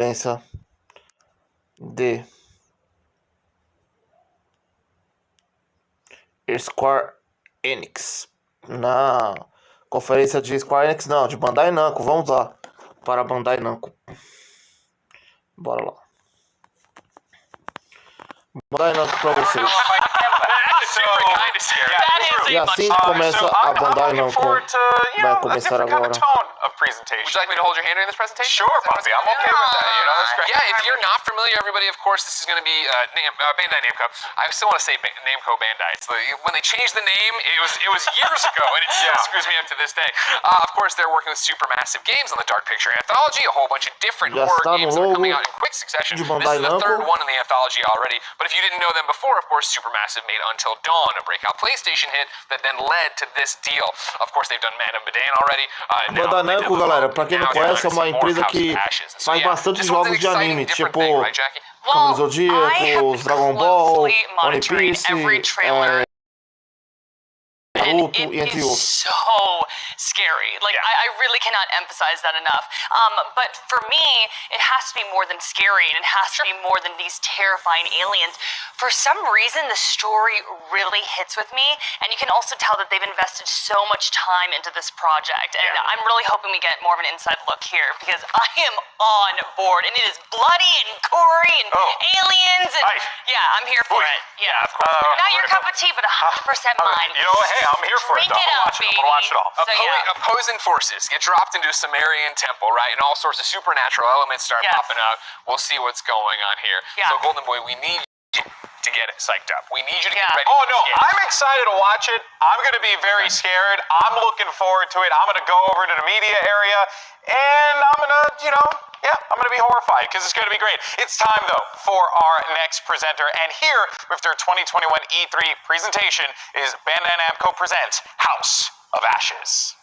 Pensa de Square Enix. Na conferência de Square Enix, não, de Bandai Namco. Vamos lá para Bandai Namco. Bora lá. Bandai Namco pra vocês. E assim que começa a Bandai Namco, vai começar agora. Presentation. Would you like me to hold your hand during this presentation? Sure, Puppy. I'm okay with that. You know, that's great. Yeah, if you're not familiar, everybody, of course, this is going to be Bandai Namco. I still want to say Namco Bandai. It's when they changed the name, it was years ago, and it still screws me up to this day. Of course, they're working with supermassive games on the Dark Picture Anthology, a whole bunch of different horror games that are coming out in quick succession. This is the third one in the anthology already, but if you didn't know them before, of course, Supermassive made Until Dawn, a breakout PlayStation hit that then led to this deal. Of course, they've done Man of Medan already. Bandai Namco, galera, pra quem não conhece, é uma empresa que faz bastante jogos de anime, tipo Cavaleiro Zodíaco, Dragon Ball, One Piece, And it is so scary. Like, I really cannot emphasize that enough. But for me, it has to be more than scary, and it has to be more than these terrifying aliens. For some reason, the story really hits with me, and you can also tell that they've invested so much time into this project. And I'm really hoping we get more of an inside look here, because I am on board, and it is bloody and gory and aliens, and I'm here for it. Yeah, of course. Not your cup of tea, but 100% mine. You know, hey, I'm here for it. I'm gonna watch it all. So, Opposing forces get dropped into a Sumerian temple, right? And all sorts of supernatural elements start popping out. We'll see what's going on here. So, Golden Boy, we need you to get psyched up. We need you to get ready. Oh, no, I'm excited to watch it. I'm going to be very scared. I'm looking forward to it. I'm going to go over to the media area, and I'm going to, I'm going to be horrified because it's going to be great. It's time, though, for our next presenter. And here, with their 2021 E3 presentation, is Bandai Namco presents House of Ashes.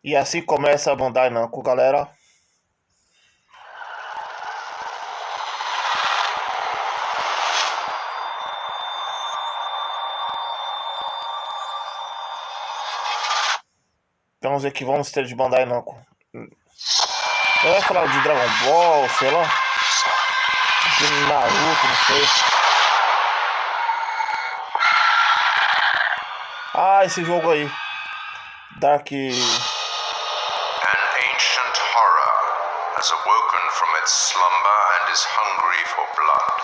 E assim começa a Bandai Namco, galera. Vamos ver que vamos ter de Bandai Namco. Eu ia falar de Dragon Ball, sei lá. De Naruto, não sei. Ah, esse jogo aí. Dark... An ancient horror has awoken from its slumber and is hungry for blood.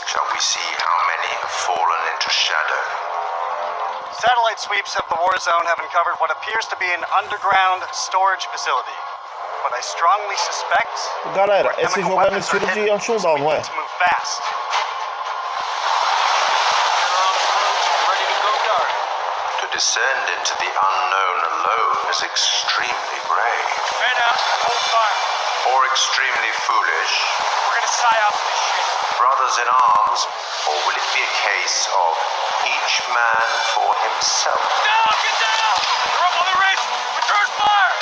Shall we see how many have fallen into shadow? Satellite sweeps of the war zone have uncovered what appears to be an underground storage facility. But I strongly suspect... Galera, esse jogo é no estilo de Until Dawn, não é? To move fast. To descend into the unknown alone is extremely brave. Right now, hold fire. Or extremely foolish. We're gonna psyop this shit. Brothers in arms, or will it be a case of each man for himself? Get down! They're up on the ridge! Return fire!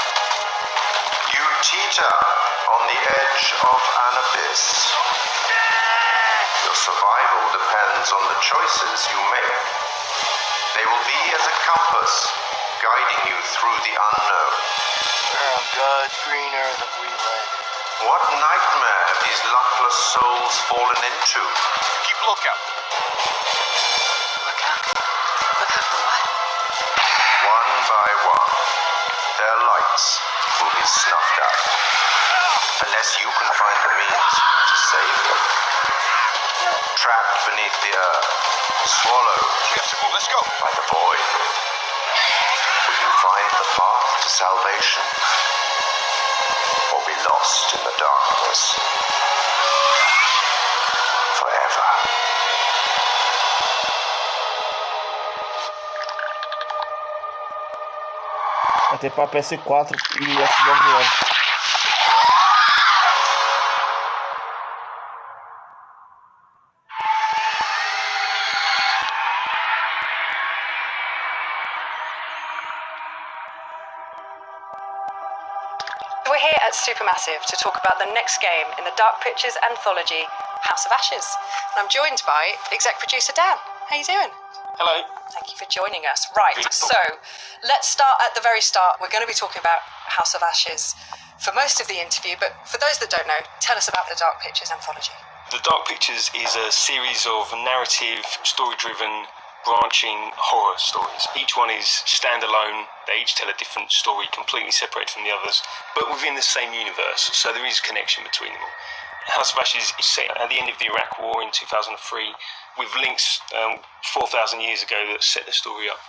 You teeter on the edge of an abyss. Your survival depends on the choices you make. They will be as a compass, guiding you through the unknown. Where on God's green earth have we landed? What nightmare have these luckless souls fallen into? Keep lookout. Look out for what? One by one, their lights will be snuffed out. Unless you can find the means to save them. Trapped beneath the earth, swallowed Let's go. by the void. Will you find the path to salvation? Or be lost in the darkness forever? Vai ter pra PS4 e Xbox One. We're here at Supermassive to talk about the next game in the Dark Pictures anthology, House of Ashes. And I'm joined by exec producer Dan. How you doing? Hello. Thank you for joining us. Right, so let's start at the very start. We're going to be talking about House of Ashes. for most of the interview, but for those that don't know, tell us about the Dark Pictures anthology. The Dark Pictures is a series of narrative, story-driven, branching horror stories. Each one is standalone. They each tell a different story, completely separated from the others, but within the same universe, so there is connection between them all. House of Ashes is set at the end of the Iraq War in 2003, with links 4,000 years ago that set the story up.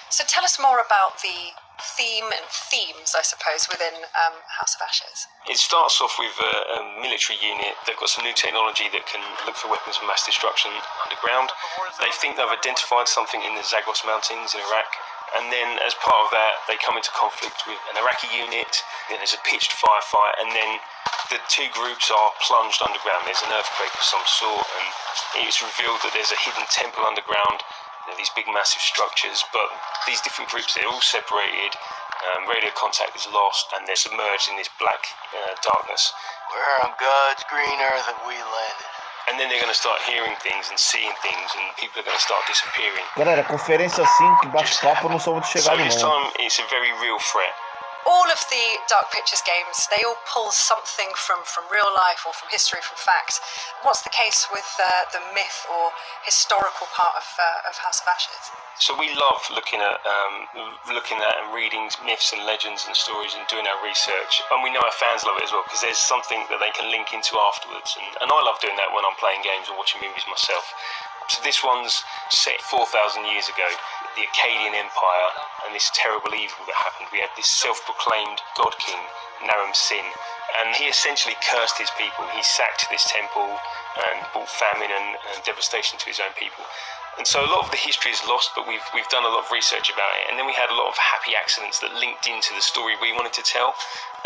So tell us more about the theme and themes, I suppose, within House of Ashes. It starts off with a military unit. They've got some new technology that can look for weapons of mass destruction underground. They think they've identified something in the Zagros Mountains in Iraq. And then as part of that, they come into conflict with an Iraqi unit. Then there's a pitched firefight. And then the two groups are plunged underground. There's an earthquake of some sort. And it's revealed that there's a hidden temple underground. These big massive structures, but these different groups, they're all separated, radio contact is lost, and they're submerged in this black darkness. We're on God's green earth and we landed. And then they're going to start hearing things and seeing things, and people are going to start disappearing. Galera, conferência assim, que bate-papo, não sou muito So chegado this não. time, it's a very real threat. All of the Dark Pictures games, they all pull something from real life or from history, from fact. What's the case with the myth or historical part of House of Ashes? So we love looking at and reading myths and legends and stories and doing our research, and we know our fans love it as well because there's something that they can link into afterwards, and I love doing that when I'm playing games or watching movies myself. So this one's set 4,000 years ago, the Akkadian Empire, and this terrible evil that happened. We had this self-proclaimed god king, Naram Sin, and he essentially cursed his people. He sacked this temple and brought famine and devastation to his own people. And so a lot of the history is lost, but we've done a lot of research about it. And then we had a lot of happy accidents that linked into the story we wanted to tell.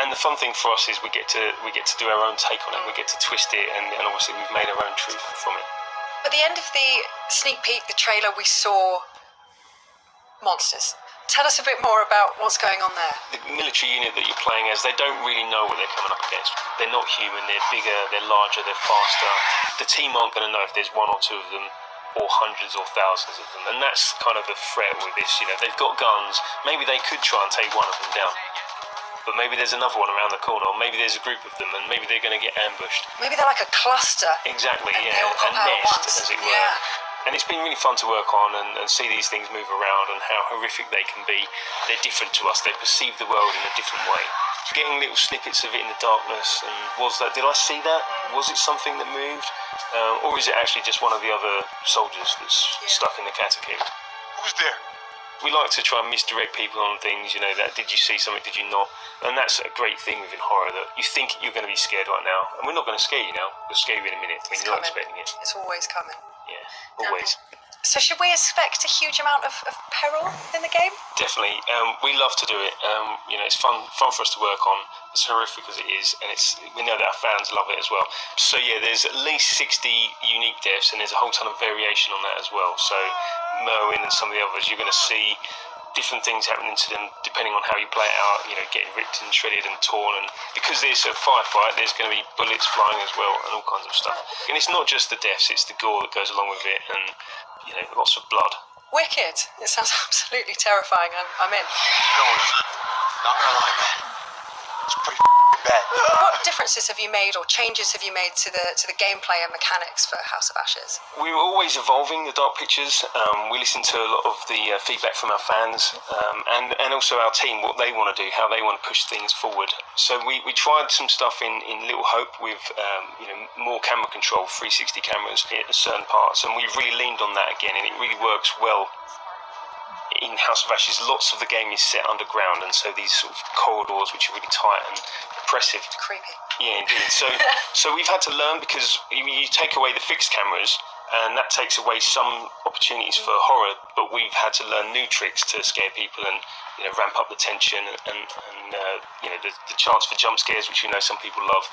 And the fun thing for us is we get to do our own take on it. We get to twist it, and obviously we've made our own truth from it. At the end of the sneak peek, the trailer, we saw monsters. Tell us a bit more about what's going on there. The military unit that you're playing as, they don't really know what they're coming up against. They're not human, they're bigger, they're larger, they're faster. The team aren't going to know if there's one or two of them, or hundreds or thousands of them. And that's kind of the threat with this, you know, they've got guns, maybe they could try and take one of them down. But maybe there's another one around the corner, or maybe there's a group of them, and maybe they're going to get ambushed. Maybe they're like a cluster. Exactly, and yeah, they all a pop out at nest, once. as it were. Yeah. And it's been really fun to work on and see these things move around and how horrific they can be. They're different to us, they perceive the world in a different way. Getting little snippets of it in the darkness, and did I see that? Was it something that moved? Or is it actually just one of the other soldiers that's stuck in the catacomb? Who's there? We like to try and misdirect people on things, you know, that did you see something, did you not? And that's a great thing within horror, that you think you're going to be scared right now, and we're not going to scare you now, we'll scare you in a minute when you're not expecting it. It's always coming. Yeah, always. So should we expect a huge amount of peril in the game? Definitely. We love to do it. You know, it's fun for us to work on, as horrific as it is, and we know that our fans love it as well. So yeah, there's at least 60 unique deaths, and there's a whole ton of variation on that as well. So Merwin and some of the others, you're going to see different things happening to them depending on how you play it out, you know, getting ripped and shredded and torn, and because there's a firefight, there's going to be bullets flying as well and all kinds of stuff. And it's not just the deaths, it's the gore that goes along with it, and you know, lots of blood. Wicked. It sounds absolutely terrifying. I'm in. No, it's not gonna like that. It's pretty bad. What differences have you made, or changes have you made to the gameplay and mechanics for House of Ashes? We were always evolving the Dark Pictures. We listened to a lot of the feedback from our fans, and also our team, what they want to do, how they want to push things forward. So we tried some stuff in Little Hope with you know, more camera control, 360 cameras at certain parts, and we really leaned on that again, and it really works well. In House of Ashes, lots of the game is set underground, and so these sort of corridors, which are really tight and oppressive. Creepy. Yeah, indeed. So we've had to learn, because you take away the fixed cameras, and that takes away some opportunities for horror. But we've had to learn new tricks to scare people and, you know, ramp up the tension and you know, the chance for jump scares, which we know some people love.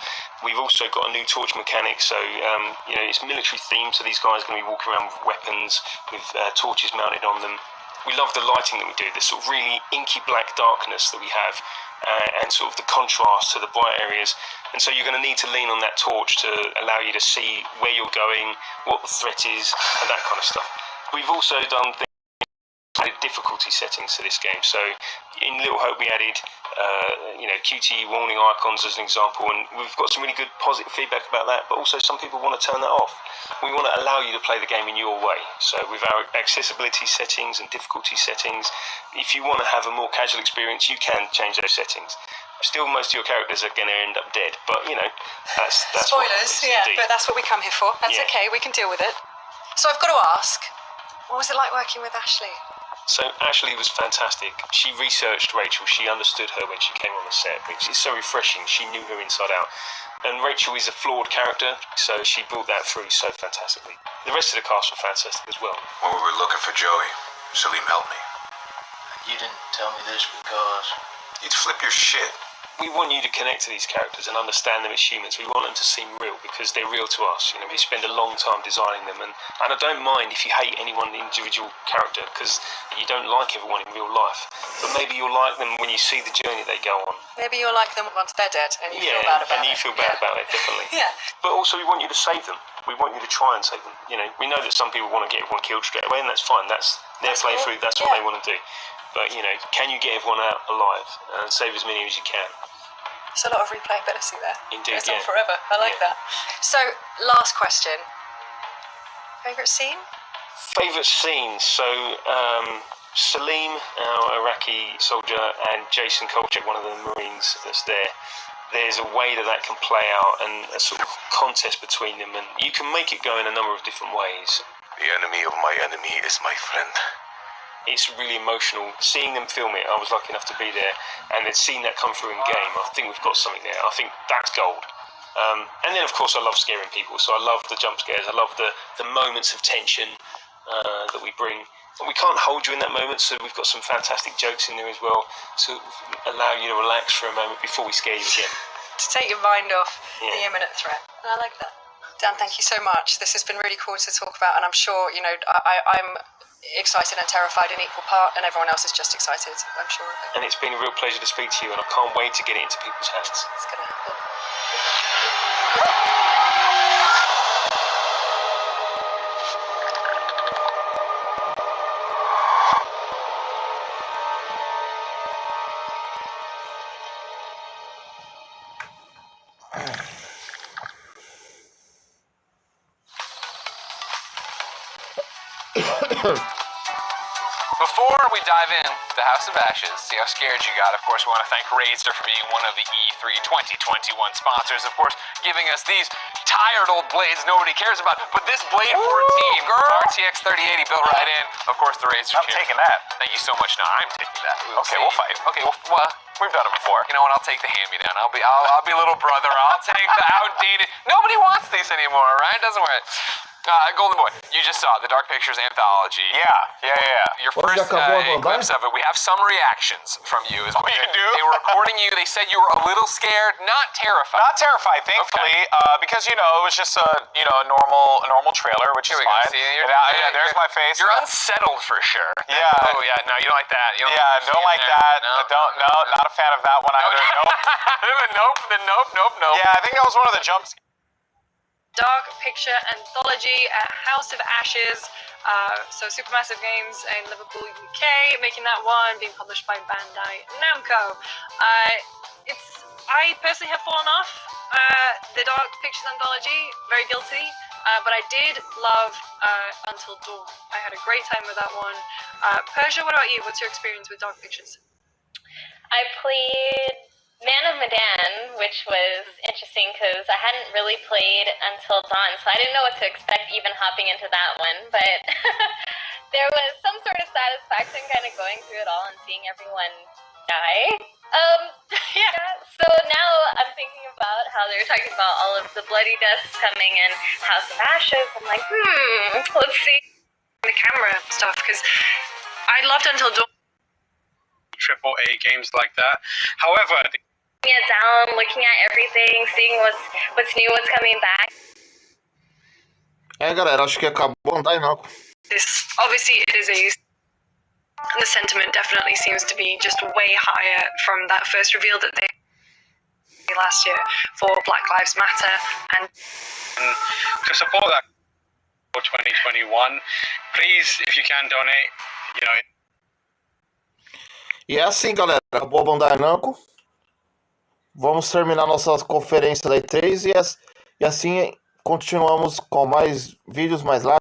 We've also got a new torch mechanic, so you know, it's military themed. So these guys are going to be walking around with weapons, with torches mounted on them. We love the lighting that we do, the sort of really inky black darkness that we have, and sort of the contrast to the bright areas. And so you're going to need to lean on that torch to allow you to see where you're going, what the threat is, and that kind of stuff. We've also done things added difficulty settings to this game. So in Little Hope we added QTE warning icons as an example, and we've got some really good positive feedback about that, but also some people want to turn that off. We want to allow you to play the game in your way. So with our accessibility settings and difficulty settings, if you want to have a more casual experience, you can change those settings. Still, most of your characters are going to end up dead, but that's spoilers, indeed. but that's what we come here for. That's okay, we can deal with it. So I've got to ask, what was it like working with Ashley? So Ashley was fantastic. She researched Rachel. She understood her when she came on the set, which is so refreshing. She knew her inside out. And Rachel is a flawed character, so she brought that through so fantastically. The rest of the cast were fantastic as well. When we were looking for Joey, Salim helped me. You didn't tell me this because... You'd flip your shit. We want you to connect to these characters and understand them as humans. We want them to seem real because they're real to us. We spend a long time designing them, and I don't mind if you hate any one individual character because you don't like everyone in real life. But maybe you'll like them when you see the journey they go on. Maybe you'll like them once they're dead and you feel bad about it. And you feel bad about it, definitely. Yeah. But also we want you to save them. We want you to try and save them. We know that some people want to get everyone killed straight away, and that's fine. That's their playthrough. That's what they want to do. But, can you get everyone out alive and save as many as you can? There's a lot of replayability there. Indeed, Goes on forever. I like that. So, last question. Favourite scene? Favourite scene? So, Salim, our Iraqi soldier, and Jason Kolchak, one of the Marines that's there, there's a way that can play out and a sort of contest between them, and you can make it go in a number of different ways. The enemy of my enemy is my friend. It's really emotional. Seeing them film it, I was lucky enough to be there, and then seeing that come through in game, I think we've got something there. I think that's gold. And then, of course, I love scaring people, so I love the jump scares. I love the moments of tension that we bring. And we can't hold you in that moment, so we've got some fantastic jokes in there as well to allow you to relax for a moment before we scare you again. To take your mind off the imminent threat. I like that. Dan, thank you so much. This has been really cool to talk about, and I'm sure, I'm excited and terrified in equal part, and everyone else is just excited, I'm sure of it. And it's been a real pleasure to speak to you, and I can't wait to get it into people's hands. It's going to happen. Before we dive in to House of Ashes, see how scared you got. Of course, we want to thank Razer for being one of the E3 2021 sponsors. Of course, giving us these tired old blades nobody cares about. But this Blade 14 RTX 3080 built right in. Of course, the Razer. I'm taking that. Thank you so much. No, I'm taking that. Okay, we'll fight. Okay, well, We've done it before. you know what? I'll take the hand-me-down. I'll be little brother. I'll take the outdated. Nobody wants these anymore, right? Doesn't work. Golden Boy, you just saw the Dark Pictures anthology. Yeah. Your first glimpse of it. We have some reactions from you. Oh, you do? They were recording you. They said you were a little scared, not terrified. Not terrified, thankfully, because it was just a normal trailer, which is fine. See, there's my face. You're unsettled for sure. Yeah. Oh yeah. No, you don't like that. You Don't like that. No. Not a fan of that one either. Nope. Nope. Yeah, I think that was one of the jumps. Dark Picture Anthology at House of Ashes. So Supermassive Games in Liverpool, UK, making that one, being published by Bandai Namco. I personally have fallen off the Dark Pictures Anthology, very guilty, but I did love Until Dawn. I had a great time with that one. Persia, what about you? What's your experience with Dark Pictures? I played Man of Medan, which was interesting because I hadn't really played Until Dawn, so I didn't know what to expect even hopping into that one, but there was some sort of satisfaction kind of going through it all and seeing everyone die. So now I'm thinking about how they were talking about all of the bloody deaths coming in House of Ashes. I'm like, let's see. The camera stuff, because I loved Until Dawn. AAA games like that. However, It down, looking at everything, seeing what's new, what's coming back. Galera, acho que acabou Bandai Namco. This obviously it is the sentiment definitely seems to be just way higher from that first reveal that they last year for Black Lives Matter, and to support that for 2021, please, if you can donate, E é assim, galera. Acabou a Bandai Namco. Vamos terminar nossa conferência da E3 e assim continuamos com mais vídeos, mais lives.